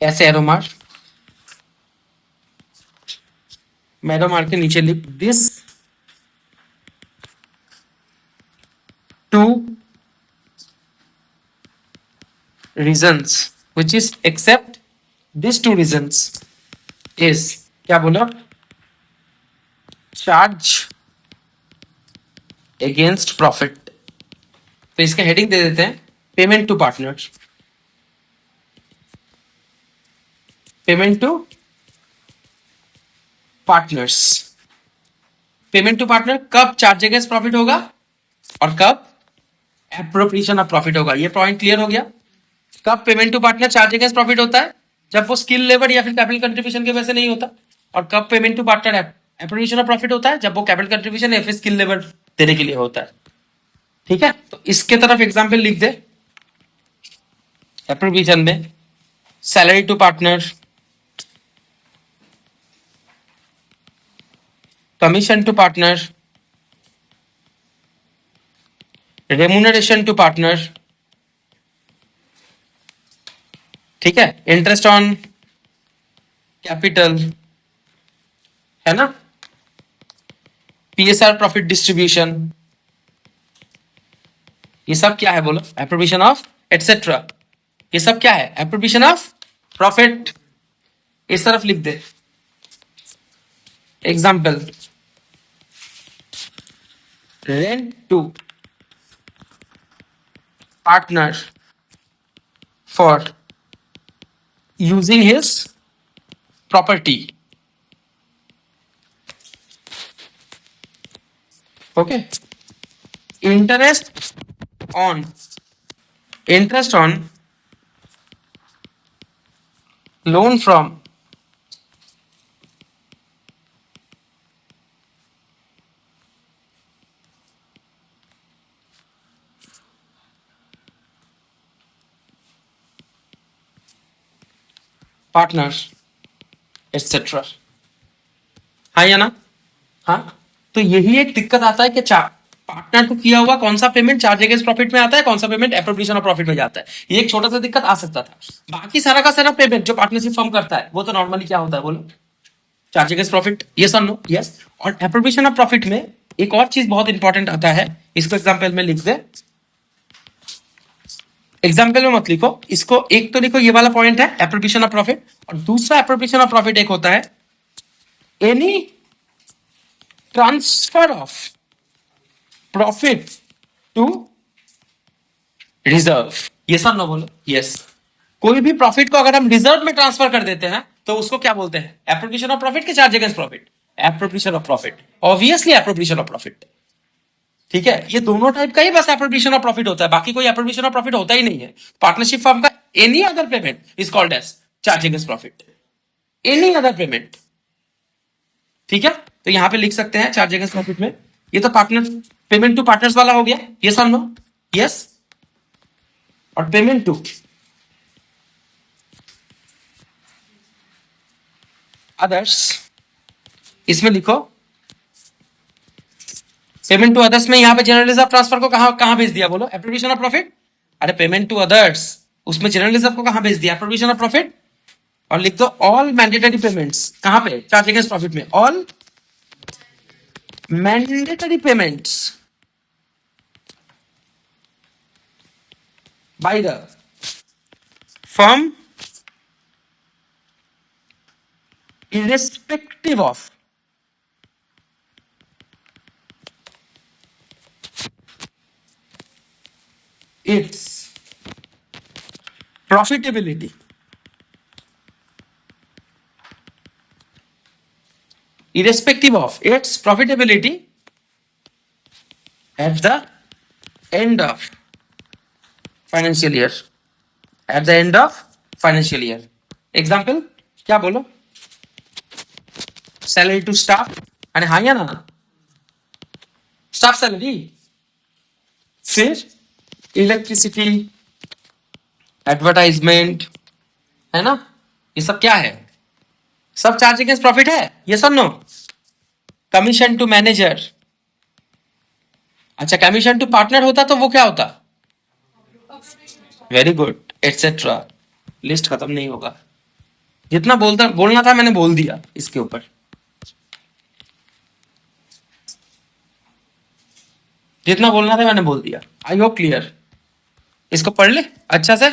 ऐसे arrow मार, मैरो मार के नीचे लिख this reasons which is except these two reasons is क्या बोला, चार्ज अगेंस्ट प्रॉफिट। तो इसका हेडिंग दे देते हैं payment to partners. Payment to partners, payment to partner कब चार्ज अगेंस्ट प्रॉफिट होगा और कब एप्रोप्रिएशन ऑफ प्रॉफिट होगा। ये पॉइंट क्लियर हो गया। कब payment to partner charge against profit होता है, जब वो स्किल लेबर या फिर कैपिटल कंट्रीब्यूशन की वजह से नहीं होता। और कब payment to partner appropriation of profit होता है, जब वो कैपिटल कंट्रीब्यूशन या फिर स्किल लेबर देने के लिए होता है। ठीक है, तो इसके तरफ एग्जाम्पल लिख दे। एप्रोप्रिएशन में salary to partner, commission to partner, remuneration to partner, ठीक है, इंटरेस्ट ऑन कैपिटल, है ना, पीएसआर प्रॉफिट डिस्ट्रीब्यूशन, ये सब क्या है बोलो, एप्रोप्रिएशन ऑफ एटसेट्रा। ये सब क्या है, एप्रोप्रिएशन ऑफ प्रॉफिट। इस तरफ लिख दे example, rent to partner for using his property. Okay, interest on loan from partner etcetera. हाँ या ना, हाँ। तो यही एक दिक्कत आता है कि पार्टनर को किया हुआ कौन सा पेमेंट चार्ज अगेंस्ट प्रॉफिट में आता है, कौन सा पेमेंट एप्रोप्रिएशन ऑफ प्रॉफिट में जाता है। ये एक छोटा सा दिक्कत आ सकता था। बाकी सारा का सारा पेमेंट जो पार्टनरशिप फर्म करता है वो तो नॉर्मली क्या होता है बोलो, चार्ज अगेंस्ट प्रॉफिट। यस और नो, यस। और एप्रोप्रिएशन ऑफ प्रॉफिट में एक और चीज बहुत इंपॉर्टेंट आता है, इसको एग्जाम्पल में लिख दे। एग्जाम्पल में मत लिखो इसको, एक तो लिखो ये वाला पॉइंट है एप्रोप्रिएशन ऑफ प्रॉफिट, और दूसरा एप्रोप्रिएशन ऑफ प्रॉफिट एक होता है any transfer of profit to reserve. ये सब ना बोलो, यस। कोई भी प्रॉफिट को अगर हम रिजर्व में ट्रांसफर कर देते हैं तो उसको क्या बोलते हैं, एप्रोप्रिएशन ऑफ प्रॉफिट के charge against profit, appropriation of profit, obviously appropriation of profit. ठीक है, ये दोनों टाइप का ही बस एप्रोप्रिएशन ऑफ प्रॉफिट होता है, बाकी कोई एप्रोप्रिएशन ऑफ प्रॉफिट होता ही नहीं है। पार्टनरशिप फर्म का any other payment is called as charge against profit, any other payment. ठीक है, तो यहां पे लिख सकते हैं चार्ज अगेंस्ट प्रॉफिट में। ये तो पार्टनर पेमेंट टू पार्टनर्स वाला हो गया, यस और नो, यस। और पेमेंट टू अदर्स, इसमें लिखो पेमेंट टू अदर्स में यहां पे जनरल रिजर्व ट्रांसफर को कहां कहां भेज दिया बोलो, एप्रोप्रिएशन ऑफ प्रॉफिट। अरे पेमेंट टू अदर्स उसमें जनरल रिजर्व को कहां भेज दिया, एप्रोप्रिएशन ऑफ प्रॉफिट। और लिख दो ऑल मैंडेटरी पेमेंट्स, कहां पे, चार्ज अगेंस्ट प्रॉफिट में, all mandatory payments by the firm irrespective of its profitability, irrespective of its profitability at the end of financial year, at the end of financial year। Example क्या बोलो, salary to staff, अरे हाँ या ना, staff salary, फिर electricity, advertisement, है ना, ये सब क्या है, सब चार्ज अगेंस्ट प्रॉफिट है, ये सब नो। कमीशन टू मैनेजर, अच्छा कमीशन टू पार्टनर होता तो वो क्या होता, वेरी गुड, एटसेट्रा। लिस्ट खत्म नहीं होगा, जितना बोलना था मैंने बोल दिया इसके ऊपर। जितना बोलना था मैंने बोल दिया। I hope clear. इसको पढ़ ले अच्छा से।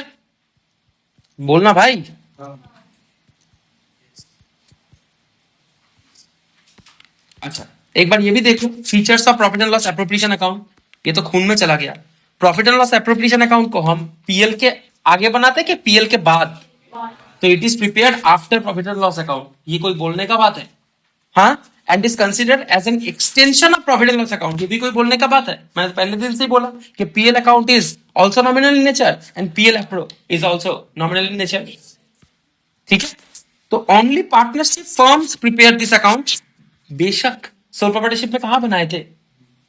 बोलना भाई। अच्छा, एक बार ये भी देखो, features of profit and loss appropriation account. ये तो खून में चला गया। Profit and loss appropriation account को हम पीएल के आगे बनाते हैं कि पीएल के बाद? तो it is prepared after profit and loss account. ये कोई बोलने का बात है? हाँ, and is considered as an extension of profit and loss account. ये भी कोई बोलने का बात है? मैंने पहले दिन से ही बोला कि PL account is also nominal in nature and PL appro is also nominal in nature. ठीक है, तो only partnership firms prepare this account. बेशक सोल प्रोप्राइटरशिप में कहां बनाए थे,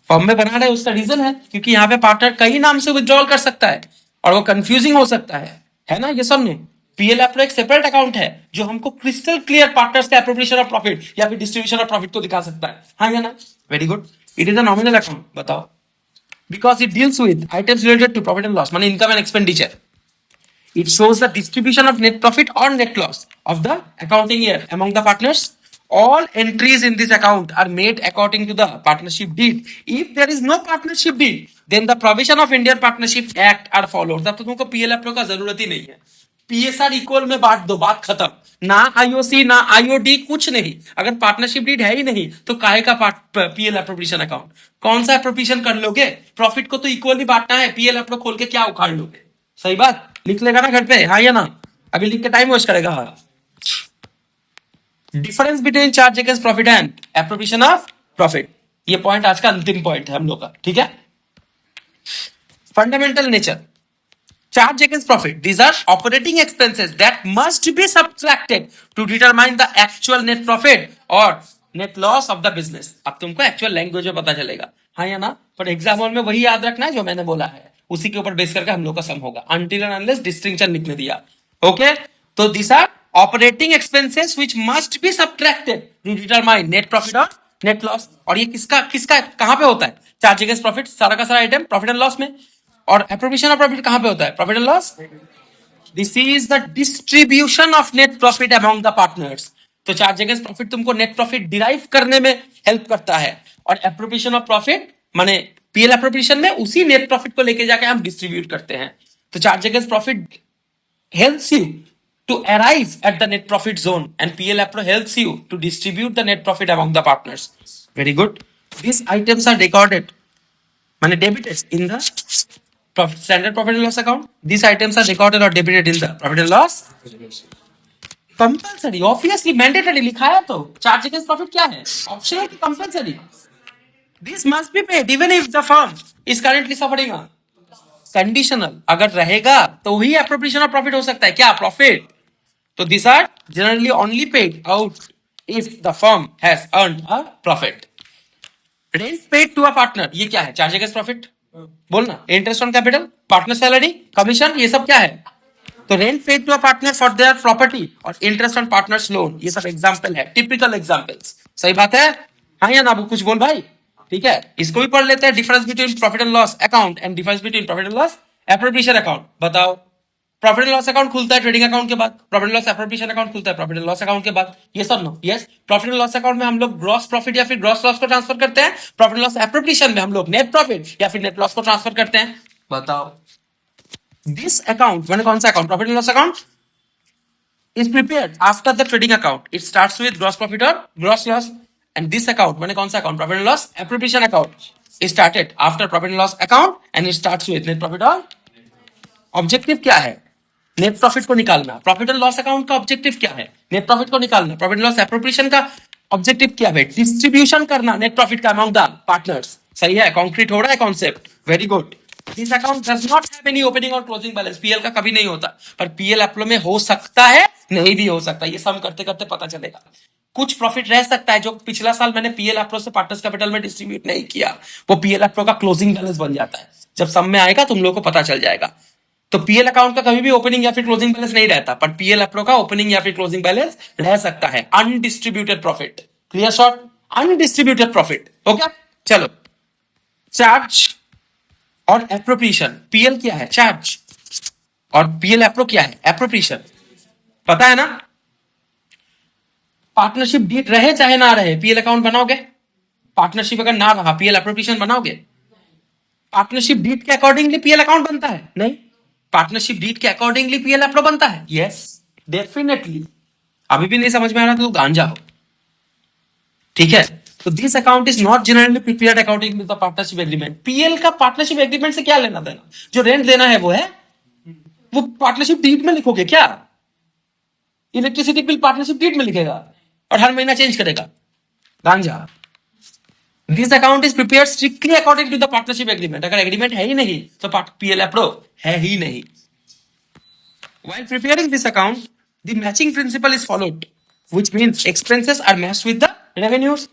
फर्म में बना रहे, उसका रीजन है क्योंकि यहाँ पे पार्टनर कई नाम से विड्रॉल कर सकता है और वो कंफ्यूजिंग हो सकता है ना? ये समझे, पीएल अप्रो एक सेपरेट अकाउंट है जो हमको क्रिस्टल क्लियर पार्टनर्स के एप्रोप्रिएशन ऑफ प्रॉफिट या फिर डिस्ट्रीब्यूशन ऑफ प्रॉफिट को दिखा सकता है। हाँ या ना? Very good. It is a nominal account. बताओ, because it deals with items related to profit and loss, माने income and expenditure. It shows the distribution of net profit or net loss of the accounting year among the partners. All entries in this account are made according to the partnership deed. If there is no partnership deed, then the provision of Indian Partnership Act are followed. तब तो तुमको पीएलएफओ का जरूरत ही नहीं है। PSR equal में बांट दो, बात खत्म। ना आईओसी ना आईओडी, कुछ नहीं। अगर पार्टनरशिप डीड है ही नहीं तो काहे का पीएल एप्रोप्रिएशन अकाउंट? कौन सा एप्रोप्रिएशन कर लोगे? प्रॉफिट को तो इक्वली बांटना है, पीएल एप्रो खोल के क्या उखाड़ लोगे? सही बात, लिख लेगा ना घर पे? हाँ या ना? अभी लिख के टाइम वेस्ट करेगा? Difference between charge against profit and appropriation of profit, ये पॉइंट आज का अंतिम पॉइंट है हम लोग का। ठीक है, fundamental nature. Charge against profit. These are operating expenses that must be subtracted to determine the actual net profit or net loss of the business. अब तुमको एक्चुअल लैंग्वेज में पता चलेगा, हाँ या ना? पर एग्जाम हॉल में वही याद रखना है जो मैंने बोला है, उसी के ऊपर बेस करके हम लोग का सम होगा। Until and unless डिस्टिंक्शन लिखने दिया। ओके, तो these are operating expenses which must be subtracted to determine net profit or net loss। और ये किसका किसका कहां पे होता है? चार्ज अगेंस्ट प्रॉफिट, सारा का सारा आइटम प्रॉफिट एंड लॉस में। और एप्रोप्रिएशन ऑफ प्रॉफिट कहां पे होता है? Profit and loss. This is the distribution of net profit among the partners. तो चार्ज अगेंस्ट प्रॉफिट तुमको नेट प्रॉफिट डिराइव करने में हेल्प करता है, और एप्रोप्रिएशन ऑफ प्रॉफिट माने पीएल एप्रोप्रिएशन में उसी नेट प्रॉफिट को लेके जाके हम डिस्ट्रीब्यूट करते हैं। तो charge against profit helps you to arrive at the net profit zone and PL Appro helps you to distribute the net profit among the partners. Very good. These items are recorded, माने debited in the standard profit and loss account. These items are recorded or debited in the profit and loss. Compulsory, obviously, mandatory लिखा है तो। Charge against profit क्या है? Optional की compulsory. This must be paid even if the firm is currently suffering a conditional. अगर रहेगा तो ही appropriation of profit हो सकता है। क्या? प्रॉफिट। तो this are generally only paid out if the firm has earned a profit. Rent paid to a partner, ये क्या है? Charge against profit. बोलना, interest on capital, partner salary, commission, ये सब क्या है? तो rent paid to a partner for their property और इंटरेस्ट ऑन पार्टनर्स लोन, ये सब एग्जांपल है, टिपिकल एग्जांपल्स। सही बात है? हाँ या ना? कुछ बोल भाई। ठीक है, इसको भी पढ़ लेते हैं, difference between profit and loss account and difference between profit and loss appropriation account. बताओ, प्रॉफिट एंड लॉस अकाउंट खुलता है ट्रेडिंग अकाउंट के बाद, profit and loss appropriation account खुलता है प्रॉफिट एंड लॉस अकाउंट के बाद। ये सब no? Yes. Profit and loss account में हम लोग ग्रॉस प्रॉफिट या फिर ग्रॉस लॉस को ट्रांसफर करते हैं, प्रॉफिट एंड लॉस एप्रोप्रिएशन में हम लोग नेट प्रॉफिट या फिर नेट लॉस को ट्रांसफर करते हैं। बताओ, दिस अकाउंट मैंने कौन सा account? Profit and loss account is prepared after the trading account. It starts with gross profit or gross loss, and this account मैंने कौन सा account? Profit and loss appropriation account is started after profit and loss account and it starts with net profit or objective क्या है? Net profit को निकालना। Profit and loss account का objective क्या है? नेट प्रॉफिट को निकालना। प्रॉफिट एंड लॉस एप्रोप्रिएशन का ऑब्जेक्टिव क्या है? डिस्ट्रीब्यूशन करना नेट प्रॉफिट का अमंग द पार्टनर्स। सही है, कॉन्क्रीट हो रहा है concept. Very good. This account does not have any opening और क्लोजिंग बैलेंस। पीएल का कभी नहीं होता, पर पीएल एप्लो में हो सकता है, नहीं भी हो सकता। ये सम करते करते पता चलेगा। कुछ प्रॉफिट रह सकता है जो पिछला साल मैंने पीएल एप्रो से पार्टनर्स कैपिटल में डिस्ट्रीब्यूट नहीं किया, वो पीएल एप्रो का क्लोजिंग बैलेंस बन जाता है। जब सम में आएगा तुम लोग को पता चल जाएगा। तो पीएल अकाउंट का कभी भी ओपनिंग या फिर क्लोजिंग बैलेंस नहीं रहता, पर पीएल एप्रो का ओपनिंग या फिर क्लोजिंग बैलेंस रह सकता है। Undistributed profit. Clear short? Undistributed profit. Okay, चलो। चार्ज और एप्रोप्रिएशन। पीएल क्या है? चार्ज। और पीएल एप्रो क्या है? एप्रोप्रिएशन। पता है ना? पार्टनरशिप डीड रहे चाहे ना रहे, पीएल अकाउंट बनाओगे। पार्टनरशिप अगर ना रहा, पीएल एप्रोप्रिएशन बनाओगे। पार्टनरशिप डीड के अकॉर्डिंगली पीएल अकाउंट बनता है? नहीं। पार्टनरशिप डीड के अकॉर्डिंगली पीएल अप्रो बनता है? Yes, definitely. अभी भी नहीं समझ में आ रहा तो गांजा हो, ठीक है? तो this account is not generally prepared according to the partnership agreement. PL का पार्टनरशिप एग्रीमेंट से क्या लेना देना? जो रेंट देना है वो पार्टनरशिप डीड में लिखोगे क्या? इलेक्ट्रिसिटी बिल पार्टनरशिप डीड में लिखेगा और हर महीना चेंज करेगा? गांजा। This account is prepared strictly according to the partnership agreement. अगर एग्रीमेंट है ही नहीं तो पीएल अप्रो है ही नहीं। While preparing this account, the matching principle is followed, which means expenses are matched with the revenues.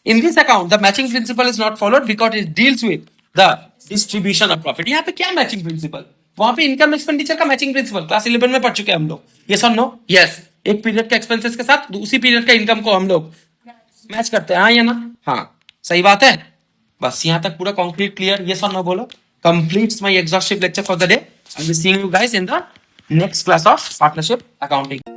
In this account, the matching principle is not followed because it deals with the distribution of profit. यहाँ पे क्या matching principal? वहां पे income expenditure का matching principal class 11 में पढ़ चुके हैं हम लोग। यस और नो? यस। एक पीरियड के एक्सपेंसेस के साथ उसी पीरियड का इनकम को हम लोग मैच करते हैं, हाँ या ना? हाँ, सही बात है। बस यहाँ तक पूरा कॉन्क्रीट क्लियर? यस और नो बोलो। Completes my exhaustive lecture for the day. I'll be seeing you guys in the next class of partnership accounting.